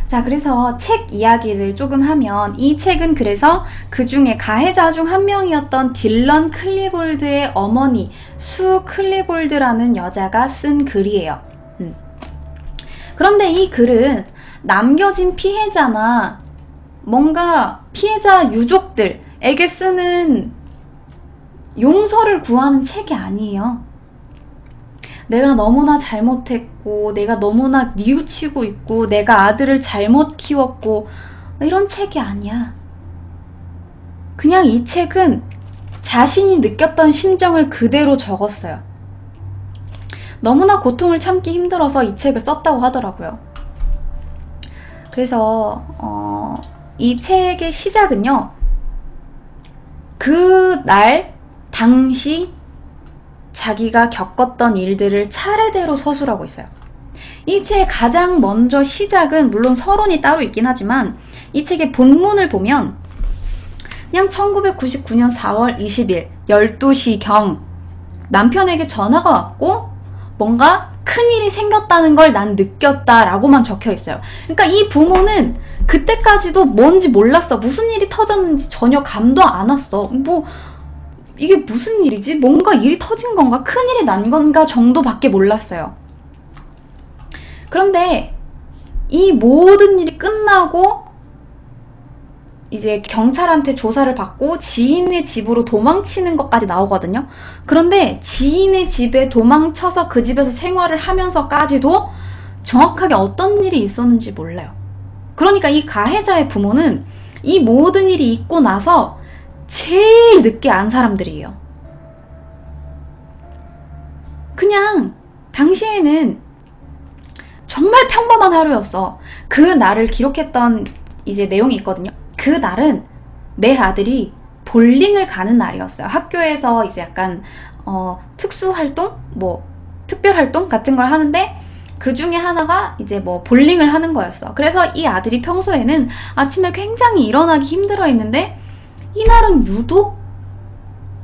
자, 그래서 책 이야기를 조금 하면, 이 책은 그래서 그 중에 가해자 중 한 명이었던 딜런 클리볼드의 어머니 수 클리볼드라는 여자가 쓴 글이에요. 그런데 이 글은 남겨진 피해자나 뭔가 피해자 유족들에게 쓰는 용서를 구하는 책이 아니에요. 내가 너무나 잘못했고, 내가 너무나 뉘우치고 있고, 내가 아들을 잘못 키웠고, 이런 책이 아니야. 그냥 이 책은 자신이 느꼈던 심정을 그대로 적었어요. 너무나 고통을 참기 힘들어서 이 책을 썼다고 하더라고요. 그래서 이 책의 시작은요, 그날 당시 자기가 겪었던 일들을 차례대로 서술하고 있어요. 이 책의 가장 먼저 시작은, 물론 서론이 따로 있긴 하지만 이 책의 본문을 보면 그냥 1999년 4월 20일 12시경 남편에게 전화가 왔고 뭔가 큰일이 생겼다는 걸 난 느꼈다 라고만 적혀 있어요. 그러니까 이 부모는 그때까지도 뭔지 몰랐어. 무슨 일이 터졌는지 전혀 감도 안 왔어. 뭐 이게 무슨 일이지? 뭔가 일이 터진 건가? 큰일이 난 건가? 정도밖에 몰랐어요. 그런데 이 모든 일이 끝나고 이제 경찰한테 조사를 받고 지인의 집으로 도망치는 것까지 나오거든요. 그런데 지인의 집에 도망쳐서 그 집에서 생활을 하면서까지도 정확하게 어떤 일이 있었는지 몰라요. 그러니까 이 가해자의 부모는 이 모든 일이 있고 나서 제일 늦게 안 사람들이에요. 그냥 당시에는 정말 평범한 하루였어. 그 날을 기록했던 이제 내용이 있거든요. 그 날은 내 아들이 볼링을 가는 날이었어요. 학교에서 이제 약간 특수활동? 뭐 특별활동 같은 걸 하는데 그 중에 하나가 이제 뭐 볼링을 하는 거였어. 그래서 이 아들이 평소에는 아침에 굉장히 일어나기 힘들어 했는데 이날은 유독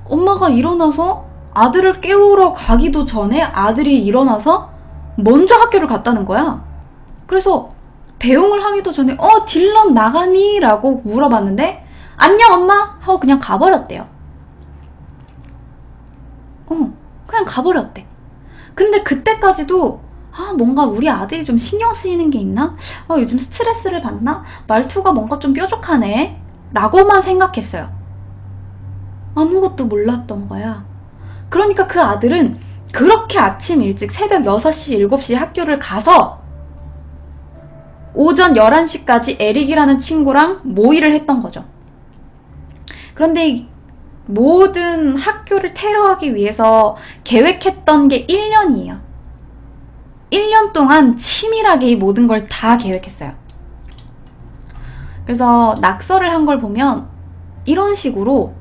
엄마가 일어나서 아들을 깨우러 가기도 전에 아들이 일어나서 먼저 학교를 갔다는 거야. 그래서 배웅을 하기도 전에 딜런 나가니? 라고 물어봤는데 안녕 엄마! 하고 그냥 가버렸대요. 그냥 가버렸대. 근데 그때까지도 뭔가 우리 아들이 좀 신경 쓰이는 게 있나? 요즘 스트레스를 받나? 말투가 뭔가 좀 뾰족하네? 라고만 생각했어요. 아무것도 몰랐던 거야. 그러니까 그 아들은 그렇게 아침 일찍 새벽 6시, 7시에 학교를 가서 오전 11시까지 에릭이라는 친구랑 모의를 했던 거죠. 그런데 모든 학교를 테러하기 위해서 계획했던 게 1년이에요. 1년 동안 치밀하게 이 모든 걸 다 계획했어요. 그래서 낙서를 한 걸 보면 이런 식으로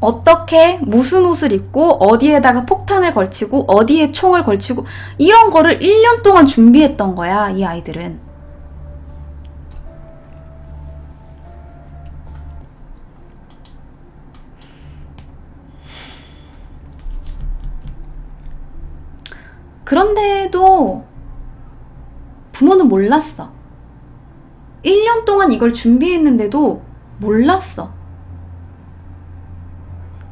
어떻게 무슨 옷을 입고 어디에다가 폭탄을 걸치고 어디에 총을 걸치고 이런 거를 1년 동안 준비했던 거야, 이 아이들은. 그런데도 부모는 몰랐어. 1년 동안 이걸 준비했는데도 몰랐어.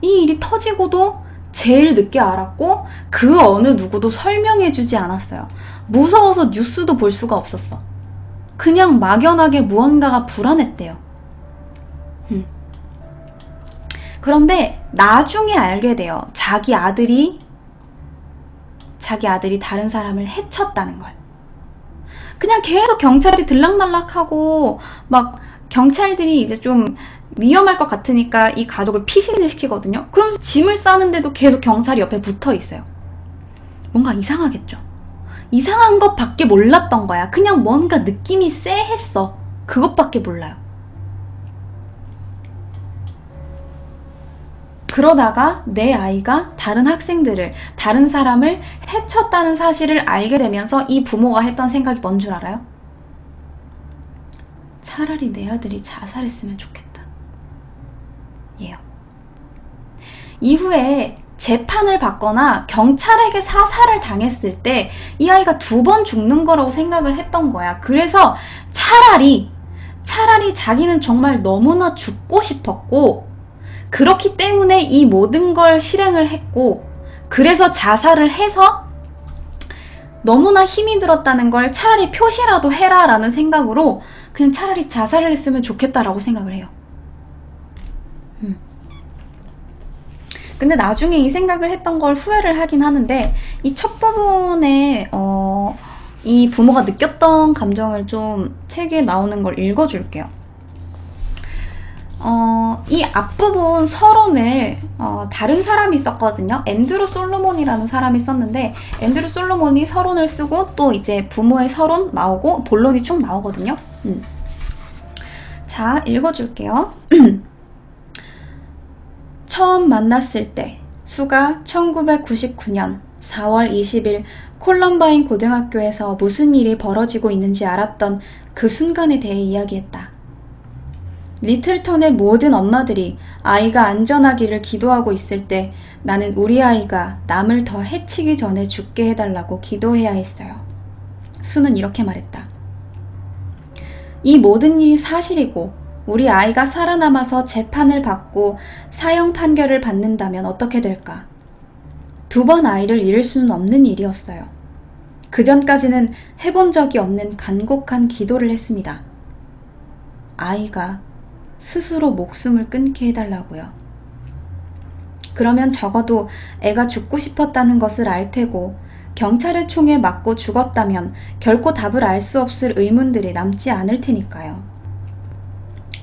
이 일이 터지고도 제일 늦게 알았고 그 어느 누구도 설명해주지 않았어요. 무서워서 뉴스도 볼 수가 없었어. 그냥 막연하게 무언가가 불안했대요. 그런데 나중에 알게 돼요. 자기 아들이 다른 사람을 해쳤다는 걸. 그냥 계속 경찰이 들락날락하고 막 경찰들이 이제 좀 위험할 것 같으니까 이 가족을 피신을 시키거든요. 그러면서 짐을 싸는데도 계속 경찰이 옆에 붙어 있어요. 뭔가 이상하겠죠. 이상한 것밖에 몰랐던 거야. 그냥 뭔가 느낌이 쎄했어. 그것밖에 몰라요. 그러다가 내 아이가 다른 학생들을, 다른 사람을 해쳤다는 사실을 알게 되면서 이 부모가 했던 생각이 뭔 줄 알아요? 차라리 내 아들이 자살했으면 좋겠다. 예요. 이후에 재판을 받거나 경찰에게 사살을 당했을 때 이 아이가 2번 죽는 거라고 생각을 했던 거야. 그래서 차라리 자기는 정말 너무나 죽고 싶었고, 그렇기 때문에 이 모든 걸 실행을 했고, 그래서 자살을 해서 너무나 힘이 들었다는 걸 차라리 표시라도 해라 라는 생각으로 그냥 차라리 자살을 했으면 좋겠다라고 생각을 해요. 근데 나중에 이 생각을 했던 걸 후회를 하긴 하는데, 이 첫 부분에 이 부모가 느꼈던 감정을 좀 책에 나오는 걸 읽어줄게요. 이 앞부분 서론을 다른 사람이 썼거든요. 앤드루 솔로몬이라는 사람이 썼는데, 앤드루 솔로몬이 서론을 쓰고 또 이제 부모의 서론 나오고 본론이 쭉 나오거든요. 자, 읽어줄게요. 처음 만났을 때, 수가 1999년 4월 20일 콜럼바인 고등학교에서 무슨 일이 벌어지고 있는지 알았던 그 순간에 대해 이야기했다. 리틀턴의 모든 엄마들이 아이가 안전하기를 기도하고 있을 때 나는 우리 아이가 남을 더 해치기 전에 죽게 해달라고 기도해야 했어요. 수는 이렇게 말했다. 이 모든 일이 사실이고 우리 아이가 살아남아서 재판을 받고 사형 판결을 받는다면 어떻게 될까? 2번 아이를 잃을 수는 없는 일이었어요. 그 전까지는 해본 적이 없는 간곡한 기도를 했습니다. 아이가 스스로 목숨을 끊게 해달라고요. 그러면 적어도 애가 죽고 싶었다는 것을 알 테고, 경찰의 총에 맞고 죽었다면 결코 답을 알 수 없을 의문들이 남지 않을 테니까요.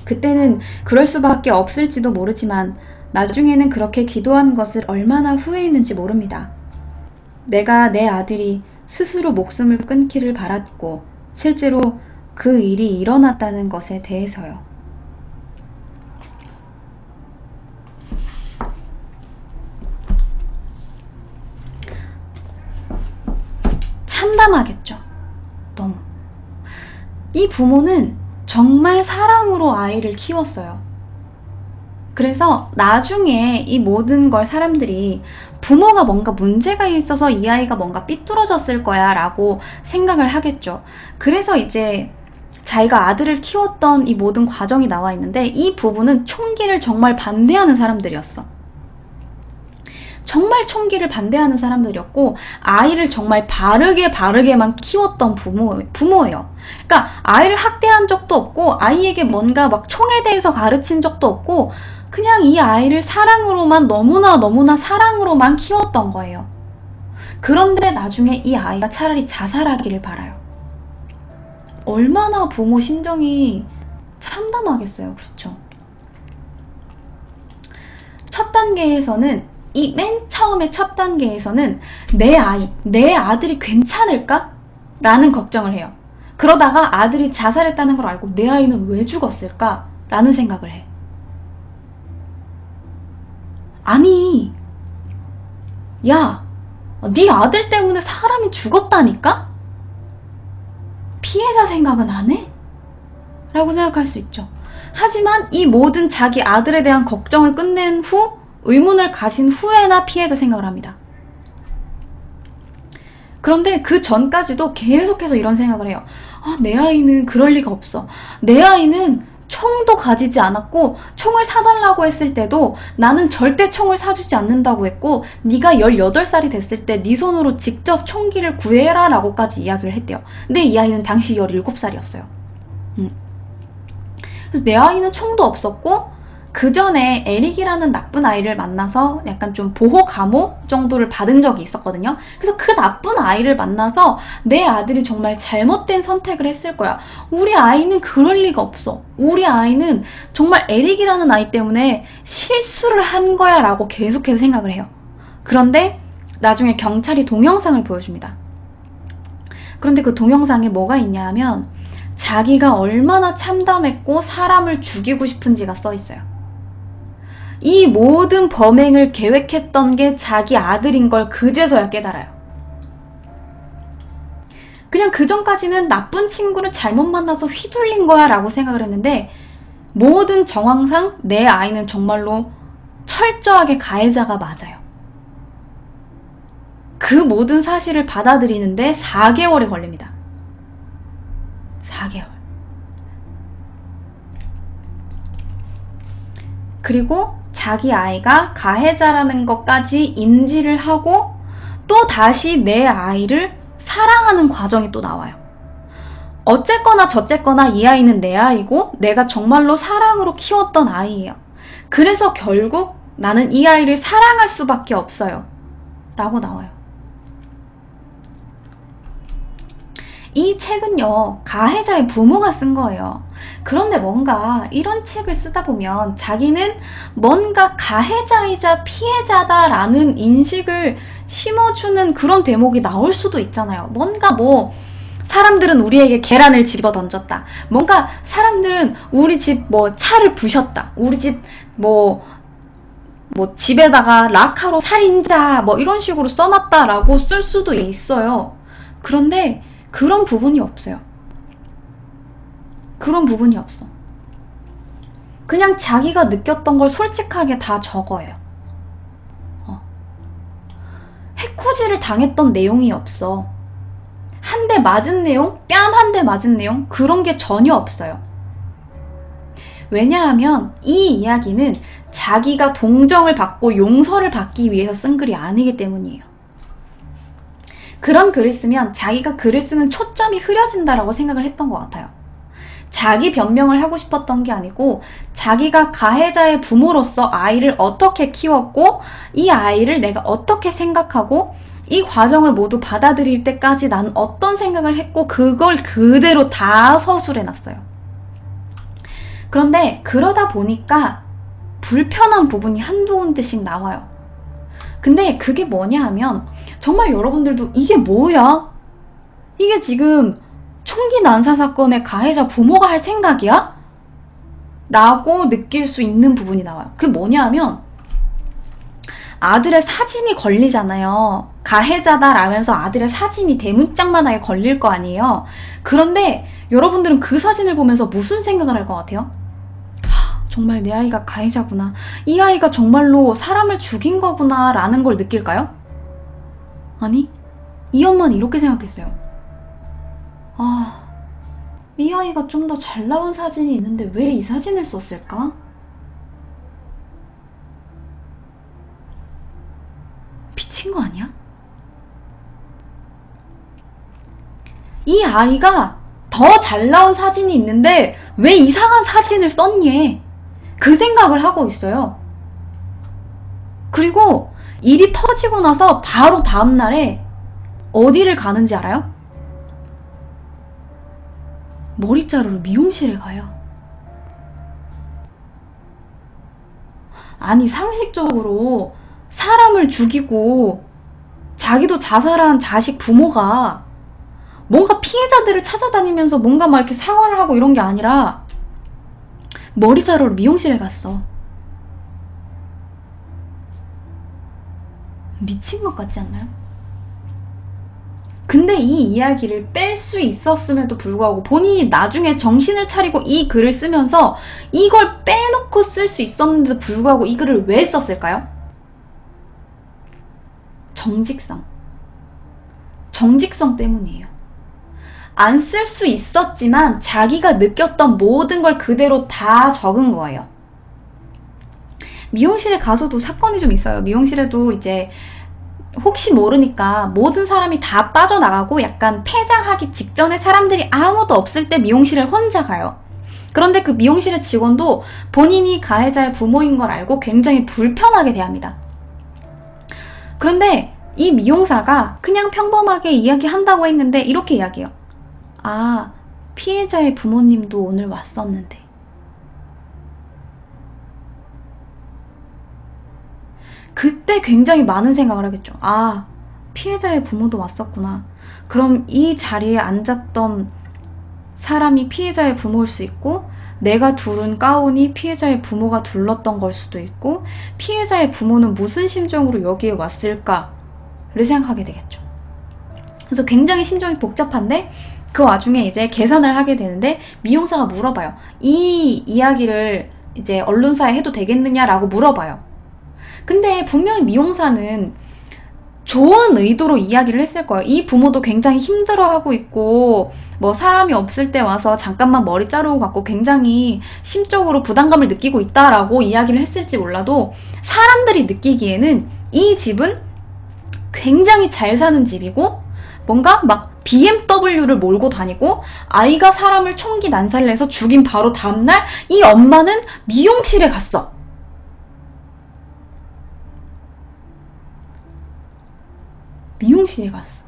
그때는 그럴 수밖에 없을지도 모르지만 나중에는 그렇게 기도한 것을 얼마나 후회했는지 모릅니다. 내가 내 아들이 스스로 목숨을 끊기를 바랐고 실제로 그 일이 일어났다는 것에 대해서요. 참담하겠죠. 너무. 이 부모는 정말 사랑으로 아이를 키웠어요. 그래서 나중에 이 모든 걸 사람들이 부모가 뭔가 문제가 있어서 이 아이가 뭔가 삐뚤어졌을 거야 라고 생각을 하겠죠. 그래서 이제 자기가 아들을 키웠던 이 모든 과정이 나와 있는데, 이 부부는 총기를 정말 반대하는 사람들이었어. 정말 총기를 반대하는 사람들이었고, 아이를 정말 바르게만 키웠던 부모예요. 그러니까 아이를 학대한 적도 없고, 아이에게 뭔가 막 총에 대해서 가르친 적도 없고, 그냥 이 아이를 사랑으로만, 너무나 사랑으로만 키웠던 거예요. 그런데 나중에 이 아이가 차라리 자살하기를 바라요. 얼마나 부모 심정이 참담하겠어요. 그렇죠? 첫 단계에서는, 이 맨 처음에 첫 단계에서는 내 아들이 괜찮을까? 라는 걱정을 해요. 그러다가 아들이 자살했다는 걸 알고 내 아이는 왜 죽었을까? 라는 생각을 해. 아니, 야, 네 아들 때문에 사람이 죽었다니까? 피해자 생각은 안 해? 라고 생각할 수 있죠. 하지만 이 모든 자기 아들에 대한 걱정을 끝낸 후 의문을 가진 후에나 피해자 생각을 합니다. 그런데 그 전까지도 계속해서 이런 생각을 해요. 내 아이는 그럴 리가 없어. 내 아이는 총도 가지지 않았고, 총을 사달라고 했을 때도 나는 절대 총을 사주지 않는다고 했고, 네가 18살이 됐을 때 네 손으로 직접 총기를 구해라 라고까지 이야기를 했대요. 근데 이 아이는 당시 17살이었어요. 그래서 내 아이는 총도 없었고, 그 전에 에릭이라는 나쁜 아이를 만나서 약간 좀 보호 감호 정도를 받은 적이 있었거든요. 그래서 그 나쁜 아이를 만나서 내 아들이 정말 잘못된 선택을 했을 거야. 우리 아이는 그럴 리가 없어. 우리 아이는 정말 에릭이라는 아이 때문에 실수를 한 거야 라고 계속해서 생각을 해요. 그런데 나중에 경찰이 동영상을 보여줍니다. 그런데 그 동영상에 뭐가 있냐 하면 자기가 얼마나 참담했고 사람을 죽이고 싶은지가 써 있어요. 이 모든 범행을 계획했던 게 자기 아들인 걸 그제서야 깨달아요. 그냥 그전까지는 나쁜 친구를 잘못 만나서 휘둘린 거야 라고 생각을 했는데, 모든 정황상 내 아이는 정말로 철저하게 가해자가 맞아요. 그 모든 사실을 받아들이는데 4개월이 걸립니다. 4개월. 그리고 자기 아이가 가해자라는 것까지 인지를 하고 또 다시 내 아이를 사랑하는 과정이 또 나와요. 어쨌거나 저쨌거나 이 아이는 내 아이고 내가 정말로 사랑으로 키웠던 아이예요. 그래서 결국 나는 이 아이를 사랑할 수밖에 없어요. 라고 나와요. 이 책은요, 가해자의 부모가 쓴 거예요. 그런데 뭔가 이런 책을 쓰다 보면 자기는 뭔가 가해자이자 피해자다라는 인식을 심어주는 그런 대목이 나올 수도 있잖아요. 뭔가 뭐 사람들은 우리에게 계란을 집어 던졌다. 뭔가 사람들은 우리 집 뭐 차를 부셨다. 우리 집 뭐 집에다가 라카로 살인자 뭐 이런 식으로 써놨다라고 쓸 수도 있어요. 그런데 그런 부분이 없어요. 그런 부분이 없어. 그냥 자기가 느꼈던 걸 솔직하게 다 적어요. 해코지를 당했던 내용이 없어. 한 대 맞은 내용? 뺨 한 대 맞은 내용? 그런 게 전혀 없어요. 왜냐하면 이 이야기는 자기가 동정을 받고 용서를 받기 위해서 쓴 글이 아니기 때문이에요. 그런 글을 쓰면 자기가 글을 쓰는 초점이 흐려진다라고 생각을 했던 것 같아요. 자기 변명을 하고 싶었던 게 아니고 자기가 가해자의 부모로서 아이를 어떻게 키웠고 이 아이를 내가 어떻게 생각하고 이 과정을 모두 받아들일 때까지 난 어떤 생각을 했고 그걸 그대로 다 서술해놨어요. 그런데 그러다 보니까 불편한 부분이 한두 군데씩 나와요. 근데 그게 뭐냐 하면 정말 여러분들도 이게 뭐야? 이게 지금 총기 난사 사건의 가해자 부모가 할 생각이야? 라고 느낄 수 있는 부분이 나와요. 그게 뭐냐 하면 아들의 사진이 걸리잖아요. 가해자다라면서 아들의 사진이 대문짝만하게 걸릴 거 아니에요. 그런데 여러분들은 그 사진을 보면서 무슨 생각을 할 것 같아요? 정말 내 아이가 가해자구나. 이 아이가 정말로 사람을 죽인 거구나 라는 걸 느낄까요? 아니, 이 엄마는 이렇게 생각했어요. 이 아이가 좀 더 잘 나온 사진이 있는데 왜 이 사진을 썼을까? 미친 거 아니야? 이 아이가 더 잘 나온 사진이 있는데 왜 이상한 사진을 썼니? 그 생각을 하고 있어요. 그리고 일이 터지고 나서 바로 다음날에 어디를 가는지 알아요? 머리 자르러 미용실에 가요. 아니, 상식적으로 사람을 죽이고 자기도 자살한 자식 부모가 뭔가 피해자들을 찾아다니면서 뭔가 막 이렇게 생활을 하고 이런 게 아니라 머리 자르러 미용실에 갔어. 미친 것 같지 않나요? 근데 이 이야기를 뺄 수 있었음에도 불구하고 본인이 나중에 정신을 차리고 이 글을 쓰면서 이걸 빼놓고 쓸 수 있었는데도 불구하고 이 글을 왜 썼을까요? 정직성. 정직성 때문이에요. 안 쓸 수 있었지만 자기가 느꼈던 모든 걸 그대로 다 적은 거예요. 미용실에 가서도 사건이 좀 있어요. 미용실에도 이제 혹시 모르니까 모든 사람이 다 빠져나가고 약간 폐장하기 직전에 사람들이 아무도 없을 때 미용실에 혼자 가요. 그런데 그 미용실의 직원도 본인이 가해자의 부모인 걸 알고 굉장히 불편하게 대합니다. 그런데 이 미용사가 그냥 평범하게 이야기한다고 했는데 이렇게 이야기해요. 피해자의 부모님도 오늘 왔었는데. 그때 굉장히 많은 생각을 하겠죠. 피해자의 부모도 왔었구나. 그럼 이 자리에 앉았던 사람이 피해자의 부모일 수 있고 내가 두른 가운이 피해자의 부모가 둘렀던 걸 수도 있고 피해자의 부모는 무슨 심정으로 여기에 왔을까를 생각하게 되겠죠. 그래서 굉장히 심정이 복잡한데 그 와중에 이제 계산을 하게 되는데 미용사가 물어봐요. 이 이야기를 이제 언론사에 해도 되겠느냐라고 물어봐요. 근데 분명히 미용사는 좋은 의도로 이야기를 했을 거예요. 이 부모도 굉장히 힘들어하고 있고 뭐 사람이 없을 때 와서 잠깐만 머리 자르고 갔고 굉장히 심적으로 부담감을 느끼고 있다라고 이야기를 했을지 몰라도 사람들이 느끼기에는 이 집은 굉장히 잘 사는 집이고 뭔가 막 BMW를 몰고 다니고 아이가 사람을 총기 난사를 해서 죽인 바로 다음날 이 엄마는 미용실에 갔어. 미용실에 갔어.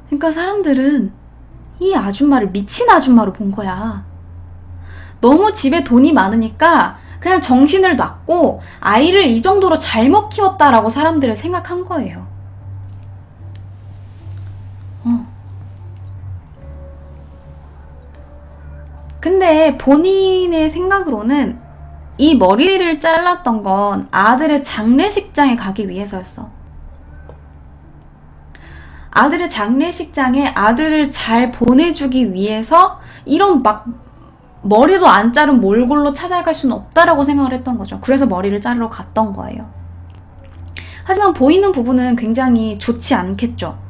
그러니까 사람들은 이 아줌마를 미친 아줌마로 본 거야. 너무 집에 돈이 많으니까 그냥 정신을 놨고 아이를 이 정도로 잘못 키웠다라고 사람들은 생각한 거예요. 근데 본인의 생각으로는 이 머리를 잘랐던 건 아들의 장례식장에 가기 위해서였어. 아들의 장례식장에 아들을 잘 보내주기 위해서 이런 막 머리도 안 자른 몰골로 찾아갈 수는 없다라고 생각을 했던 거죠. 그래서 머리를 자르러 갔던 거예요. 하지만 보이는 부분은 굉장히 좋지 않겠죠.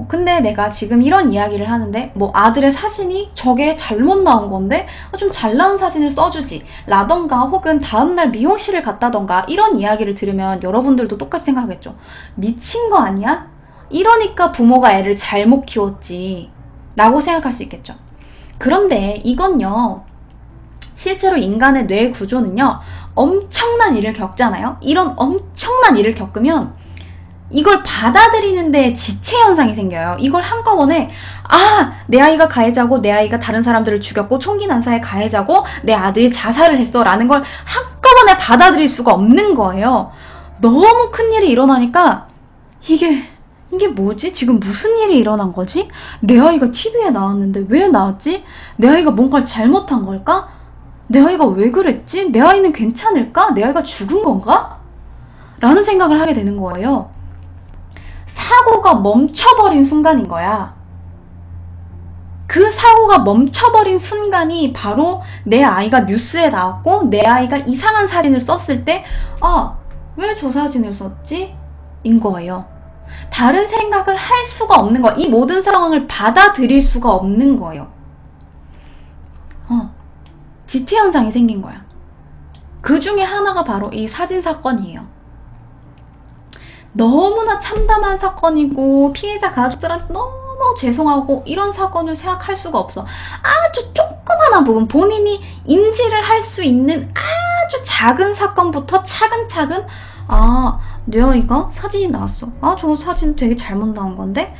근데 내가 지금 이런 이야기를 하는데 뭐 아들의 사진이 저게 잘못 나온 건데 좀 잘 나온 사진을 써주지 라던가 혹은 다음날 미용실을 갔다던가 이런 이야기를 들으면 여러분들도 똑같이 생각하겠죠. 미친 거 아니야? 이러니까 부모가 애를 잘못 키웠지 라고 생각할 수 있겠죠. 그런데 이건요, 실제로 인간의 뇌 구조는요 엄청난 일을 겪잖아요. 이런 엄청난 일을 겪으면 이걸 받아들이는데 지체 현상이 생겨요. 이걸 한꺼번에 내 아이가 가해자고 내 아이가 다른 사람들을 죽였고 총기 난사의 가해자고 내 아들이 자살을 했어 라는 걸 한꺼번에 받아들일 수가 없는 거예요. 너무 큰일이 일어나니까 이게 뭐지? 지금 무슨 일이 일어난 거지? 내 아이가 TV에 나왔는데 왜 나왔지? 내 아이가 뭔가를 잘못한 걸까? 내 아이가 왜 그랬지? 내 아이는 괜찮을까? 내 아이가 죽은 건가? 라는 생각을 하게 되는 거예요. 사고가 멈춰버린 순간인 거야. 그 사고가 멈춰버린 순간이 바로 내 아이가 뉴스에 나왔고 내 아이가 이상한 사진을 썼을 때 왜 저 사진을 썼지? 인 거예요. 다른 생각을 할 수가 없는 거야. 이 모든 상황을 받아들일 수가 없는 거예요. 지체 현상이 생긴 거야. 그 중에 하나가 바로 이 사진 사건이에요. 너무나 참담한 사건이고 피해자 가족들한테 너무 죄송하고 이런 사건을 생각할 수가 없어. 아주 조그마한 부분, 본인이 인지를 할 수 있는 아주 작은 사건부터 차근차근 내 아이가 사진이 나왔어. 저 사진 되게 잘못 나온 건데?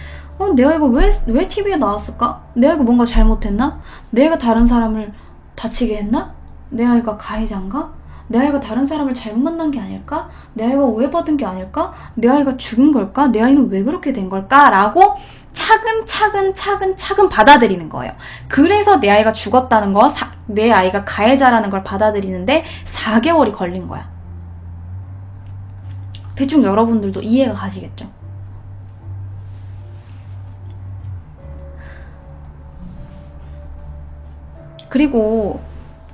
내 아이가 왜 TV에 나왔을까? 내 아이가 뭔가 잘못했나? 내 아이가 다른 사람을 다치게 했나? 내 아이가 가해자인가? 내 아이가 다른 사람을 잘못 만난 게 아닐까? 내 아이가 오해받은 게 아닐까? 내 아이가 죽은 걸까? 내 아이는 왜 그렇게 된 걸까? 라고 차근차근 받아들이는 거예요. 그래서 내 아이가 죽었다는 거, 내 아이가 가해자라는 걸 받아들이는데 4개월이 걸린 거야. 대충 여러분들도 이해가 가시겠죠? 그리고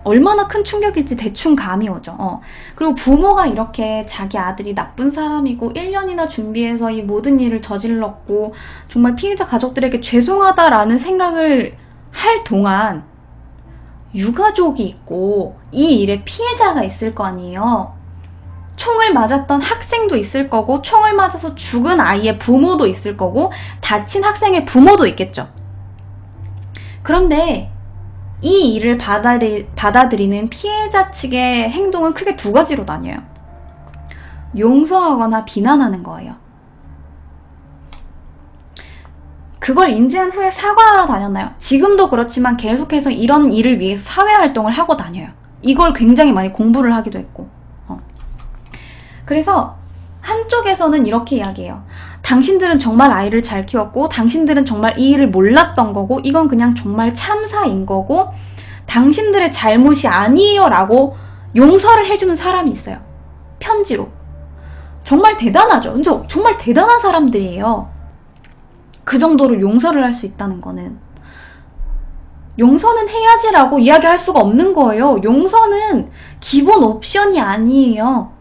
얼마나 큰 충격일지 대충 감이 오죠. 그리고 부모가 이렇게 자기 아들이 나쁜 사람이고 1년이나 준비해서 이 모든 일을 저질렀고 정말 피해자 가족들에게 죄송하다라는 생각을 할 동안 유가족이 있고 이 일에 피해자가 있을 거 아니에요. 총을 맞았던 학생도 있을 거고 총을 맞아서 죽은 아이의 부모도 있을 거고 다친 학생의 부모도 있겠죠. 그런데 이 일을 받아들이는 피해자 측의 행동은 크게 두 가지로 나뉘어요. 용서하거나 비난하는 거예요. 그걸 인지한 후에 사과하러 다녔나요? 지금도 그렇지만 계속해서 이런 일을 위해서 사회활동을 하고 다녀요. 이걸 굉장히 많이 공부를 하기도 했고. 그래서 한쪽에서는 이렇게 이야기해요. 당신들은 정말 아이를 잘 키웠고 당신들은 정말 이 일을 몰랐던 거고 이건 그냥 정말 참사인 거고 당신들의 잘못이 아니에요 라고 용서를 해주는 사람이 있어요. 편지로. 정말 대단하죠. 근데 정말 대단한 사람들이에요. 그 정도로 용서를 할 수 있다는 거는. 용서는 해야지라고 이야기할 수가 없는 거예요. 용서는 기본 옵션이 아니에요.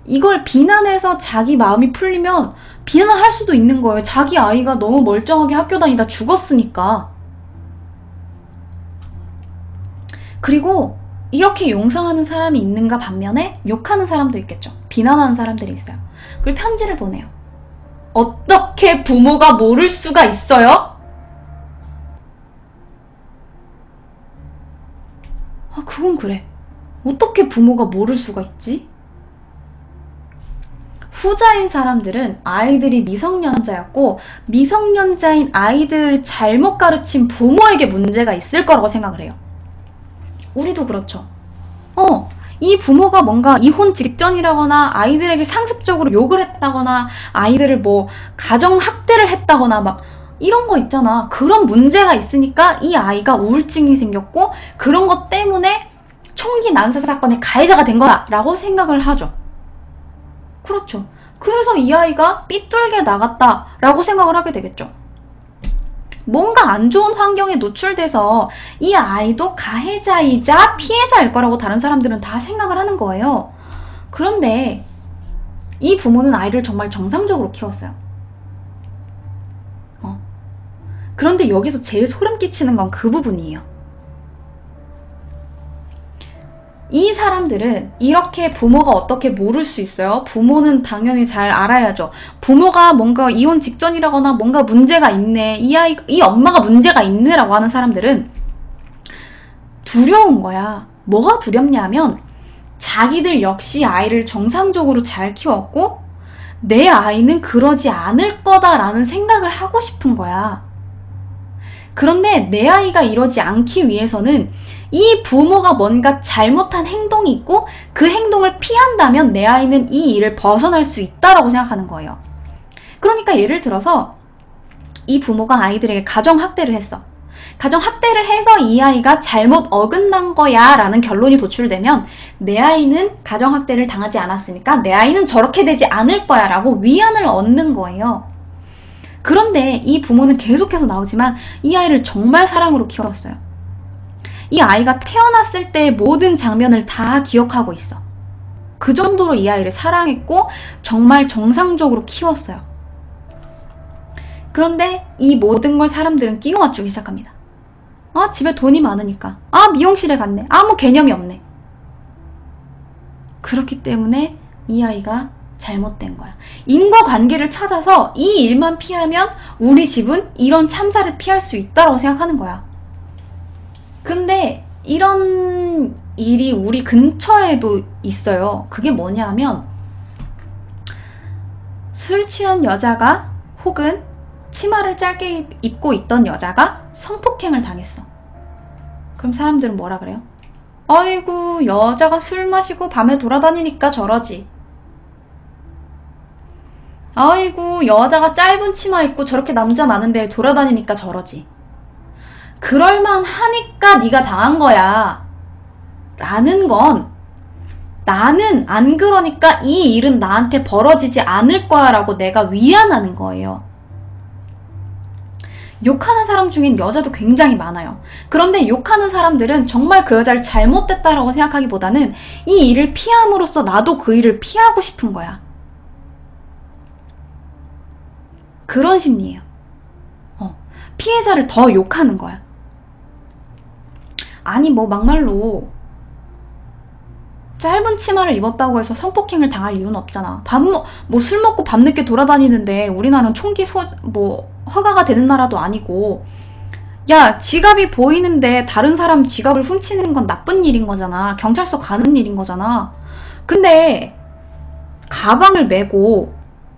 이걸 비난해서 자기 마음이 풀리면 비난할 수도 있는 거예요. 자기 아이가 너무 멀쩡하게 학교 다니다 죽었으니까. 그리고 이렇게 용서하는 사람이 있는가 반면에 욕하는 사람도 있겠죠. 비난하는 사람들이 있어요. 그리고 편지를 보내요. 어떻게 부모가 모를 수가 있어요? 아, 그건 그래. 어떻게 부모가 모를 수가 있지? 후자인 사람들은 아이들이 미성년자였고 미성년자인 아이들을 잘못 가르친 부모에게 문제가 있을 거라고 생각을 해요. 우리도 그렇죠. 이 부모가 뭔가 이혼 직전이라거나 아이들에게 상습적으로 욕을 했다거나 아이들을 뭐 가정학대를 했다거나 막 이런 거 있잖아. 그런 문제가 있으니까 이 아이가 우울증이 생겼고 그런 것 때문에 총기 난사 사건의 가해자가 된 거다라고 생각을 하죠. 그렇죠. 그래서 이 아이가 삐뚤게 나갔다라고 생각을 하게 되겠죠. 뭔가 안 좋은 환경에 노출돼서 이 아이도 가해자이자 피해자일 거라고 다른 사람들은 다 생각을 하는 거예요. 그런데 이 부모는 아이를 정말 정상적으로 키웠어요. 그런데 여기서 제일 소름 끼치는 건 그 부분이에요. 이 사람들은 이렇게 부모가 어떻게 모를 수 있어요? 부모는 당연히 잘 알아야죠. 부모가 뭔가 이혼 직전이라거나 뭔가 문제가 있네, 이 엄마가 문제가 있네라고 하는 사람들은 두려운 거야. 뭐가 두렵냐면 자기들 역시 아이를 정상적으로 잘 키웠고 내 아이는 그러지 않을 거다라는 생각을 하고 싶은 거야. 그런데 내 아이가 이러지 않기 위해서는 이 부모가 뭔가 잘못한 행동이 있고 그 행동을 피한다면 내 아이는 이 일을 벗어날 수 있다라고 생각하는 거예요. 그러니까 예를 들어서 이 부모가 아이들에게 가정학대를 했어. 가정학대를 해서 이 아이가 잘못 어긋난 거야 라는 결론이 도출되면 내 아이는 가정학대를 당하지 않았으니까 내 아이는 저렇게 되지 않을 거야 라고 위안을 얻는 거예요. 그런데 이 부모는 계속해서 나오지만 이 아이를 정말 사랑으로 키웠어요. 이 아이가 태어났을 때의 모든 장면을 다 기억하고 있어. 그 정도로 이 아이를 사랑했고 정말 정상적으로 키웠어요. 그런데 이 모든 걸 사람들은 끼워 맞추기 시작합니다. 아, 집에 돈이 많으니까. 아, 미용실에 갔네. 아무 개념이 없네. 그렇기 때문에 이 아이가 잘못된 거야. 인과관계를 찾아서 이 일만 피하면 우리 집은 이런 참사를 피할 수 있다고 생각하는 거야. 근데 이런 일이 우리 근처에도 있어요. 그게 뭐냐면 술 취한 여자가 혹은 치마를 짧게 입고 있던 여자가 성폭행을 당했어. 그럼 사람들은 뭐라 그래요? 아이고, 여자가 술 마시고 밤에 돌아다니니까 저러지. 아이고, 여자가 짧은 치마 입고 저렇게 남자 많은데 돌아다니니까 저러지. 그럴만 하니까 네가 당한 거야 라는 건 나는 안 그러니까 이 일은 나한테 벌어지지 않을 거야 라고 내가 위안하는 거예요. 욕하는 사람 중엔 여자도 굉장히 많아요. 그런데 욕하는 사람들은 정말 그 여자를 잘못됐다라고 생각하기보다는 이 일을 피함으로써 나도 그 일을 피하고 싶은 거야. 그런 심리예요. 피해자를 더 욕하는 거야. 아니 뭐 막말로 짧은 치마를 입었다고 해서 성폭행을 당할 이유는 없잖아. 술 먹고 밤늦게 돌아다니는데 우리나라는 총기 허가가 되는 나라도 아니고. 야, 지갑이 보이는데 다른 사람 지갑을 훔치는 건 나쁜 일인 거잖아. 경찰서 가는 일인 거잖아. 근데 가방을 메고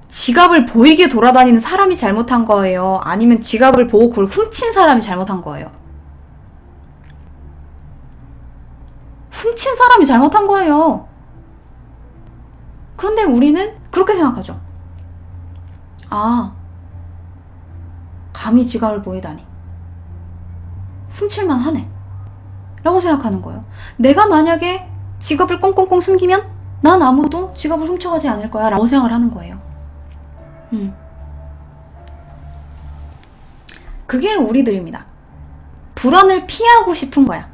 지갑을 보이게 돌아다니는 사람이 잘못한 거예요? 아니면 지갑을 보고 그걸 훔친 사람이 잘못한 거예요? 훔친 사람이 잘못한 거예요. 그런데 우리는 그렇게 생각하죠. 아, 감히 지갑을 보이다니. 훔칠만 하네. 라고 생각하는 거예요. 내가 만약에 지갑을 꽁꽁꽁 숨기면 난 아무도 지갑을 훔쳐가지 않을 거야 라고 생각을 하는 거예요. 그게 우리들입니다. 불안을 피하고 싶은 거야.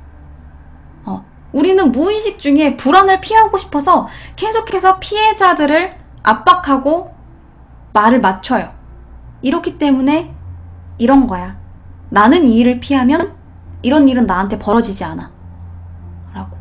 우리는 무의식 중에 불안을 피하고 싶어서 계속해서 피해자들을 압박하고 말을 맞춰요. 이렇기 때문에 이런 거야. 나는 이 일을 피하면 이런 일은 나한테 벌어지지 않아. 라고.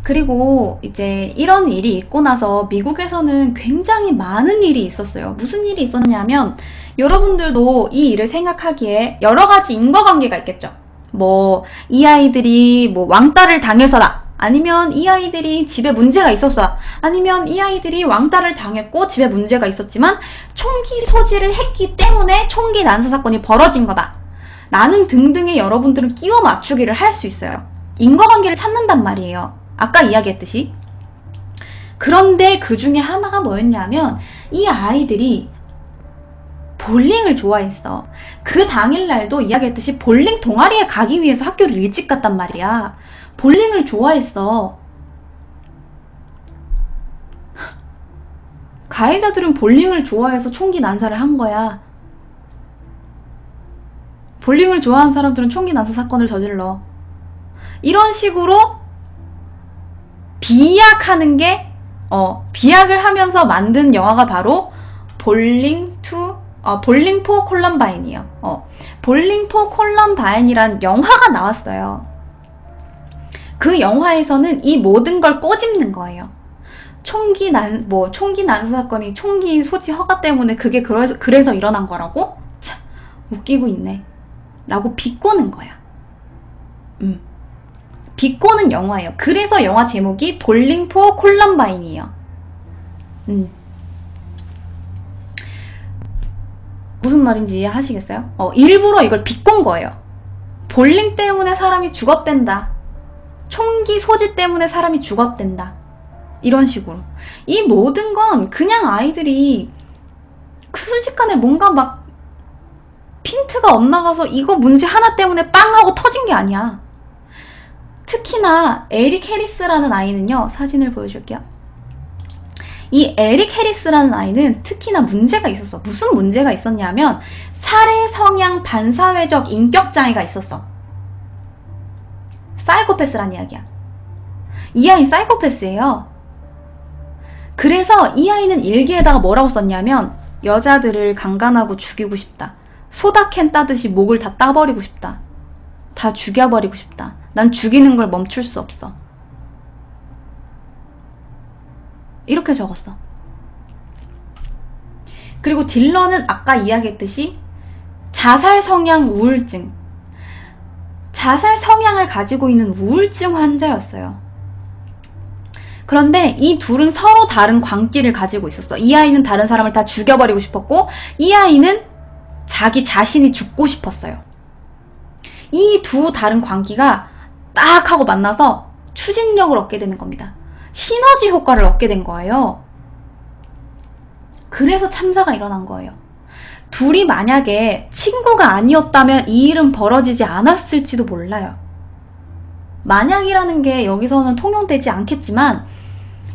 그리고 이제 이런 일이 있고 나서 미국에서는 굉장히 많은 일이 있었어요. 무슨 일이 있었냐면 여러분들도 이 일을 생각하기에 여러 가지 인과관계가 있겠죠. 뭐 이 아이들이 뭐 왕따를 당해서다. 아니면 이 아이들이 집에 문제가 있었어. 아니면 이 아이들이 왕따를 당했고 집에 문제가 있었지만 총기 소지를 했기 때문에 총기 난사 사건이 벌어진 거다. 라는 등등의 여러분들은 끼워 맞추기를 할 수 있어요. 인과관계를 찾는단 말이에요. 아까 이야기했듯이. 그런데 그 중에 하나가 뭐였냐면 이 아이들이 볼링을 좋아했어. 그 당일날도 이야기했듯이 볼링 동아리에 가기 위해서 학교를 일찍 갔단 말이야. 볼링을 좋아했어. 가해자들은 볼링을 좋아해서 총기 난사를 한 거야. 볼링을 좋아하는 사람들은 총기 난사 사건을 저질러. 이런 식으로 비약하는 게 비약을 하면서 만든 영화가 바로 볼링 포 콜럼바인이에요. 볼링 포 콜럼바인이란 영화가 나왔어요. 그 영화에서는 이 모든 걸 꼬집는 거예요. 총기 난사 사건이 총기 소지 허가 때문에 그게 그래서 일어난 거라고? 참 웃기고 있네. 라고 비꼬는 거야. 비꼬는 영화예요. 그래서 영화 제목이 볼링 포 콜럼바인이에요. 무슨 말인지 이해하시겠어요? 일부러 이걸 비꼰 거예요. 볼링 때문에 사람이 죽었댄다. 총기 소지 때문에 사람이 죽었댄다. 이런 식으로. 이 모든 건 그냥 아이들이 순식간에 뭔가 막 핀트가 엇나가서 이거 문제 하나 때문에 빵 하고 터진 게 아니야. 특히나 에릭 해리스라는 아이는요. 사진을 보여줄게요. 이 에릭 해리스라는 아이는 특히나 문제가 있었어. 무슨 문제가 있었냐면 살해 성향 반사회적 인격장애가 있었어. 사이코패스란 이야기야. 이 아이는 사이코패스예요. 그래서 이 아이는 일기에다가 뭐라고 썼냐면 여자들을 강간하고 죽이고 싶다. 소다캔 따듯이 목을 다 따버리고 싶다. 다 죽여버리고 싶다. 난 죽이는 걸 멈출 수 없어. 이렇게 적었어. 그리고 딜런은 아까 이야기했듯이 자살 성향 우울증, 자살 성향을 가지고 있는 우울증 환자였어요. 그런데 이 둘은 서로 다른 광기를 가지고 있었어. 이 아이는 다른 사람을 다 죽여버리고 싶었고 이 아이는 자기 자신이 죽고 싶었어요. 이 두 다른 광기가 딱 하고 만나서 추진력을 얻게 되는 겁니다. 시너지 효과를 얻게 된 거예요. 그래서 참사가 일어난 거예요. 둘이 만약에 친구가 아니었다면 이 일은 벌어지지 않았을지도 몰라요. 만약이라는 게 여기서는 통용되지 않겠지만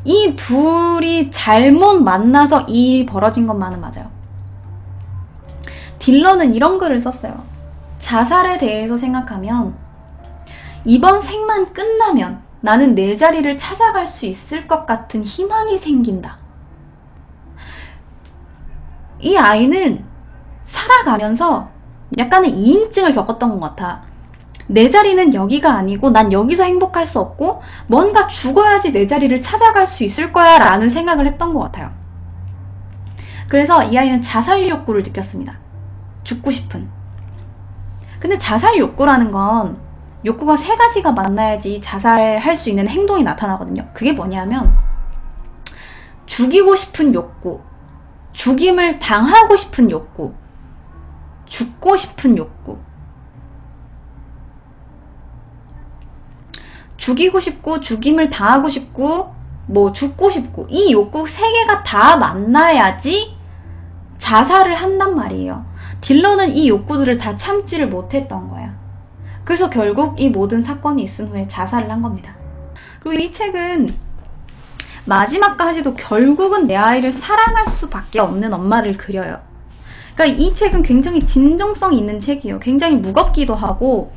이 둘이 잘못 만나서 이 일이 벌어진 것만은 맞아요. 딜런은 이런 글을 썼어요. 자살에 대해서 생각하면 이번 생만 끝나면 나는 내 자리를 찾아갈 수 있을 것 같은 희망이 생긴다. 이 아이는 살아가면서 약간의 이인증을 겪었던 것 같아. 내 자리는 여기가 아니고 난 여기서 행복할 수 없고 뭔가 죽어야지 내 자리를 찾아갈 수 있을 거야 라는 생각을 했던 것 같아요. 그래서 이 아이는 자살 욕구를 느꼈습니다. 죽고 싶은. 근데 자살 욕구라는 건 욕구가 세 가지가 만나야지 자살할 수 있는 행동이 나타나거든요. 그게 뭐냐면 죽이고 싶은 욕구, 죽임을 당하고 싶은 욕구, 죽고 싶은 욕구. 죽이고 싶고 죽임을 당하고 싶고 뭐 죽고 싶고 이 욕구 세 개가 다 만나야지 자살을 한단 말이에요. 딜런은 이 욕구들을 다 참지를 못했던 거야. 그래서 결국 이 모든 사건이 있은 후에 자살을 한 겁니다. 그리고 이 책은 마지막까지도 결국은 내 아이를 사랑할 수밖에 없는 엄마를 그려요. 그러니까 이 책은 굉장히 진정성이 있는 책이에요. 굉장히 무겁기도 하고,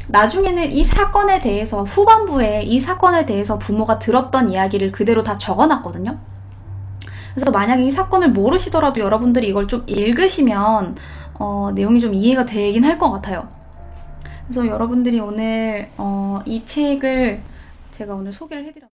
나중에는 이 사건에 대해서, 후반부에 이 사건에 대해서 부모가 들었던 이야기를 그대로 다 적어놨거든요. 그래서 만약에 이 사건을 모르시더라도 여러분들이 이걸 좀 읽으시면 내용이 좀 이해가 되긴 할 것 같아요. 그래서 여러분들이 오늘 이 책을 제가 오늘 소개를 해드렸어요.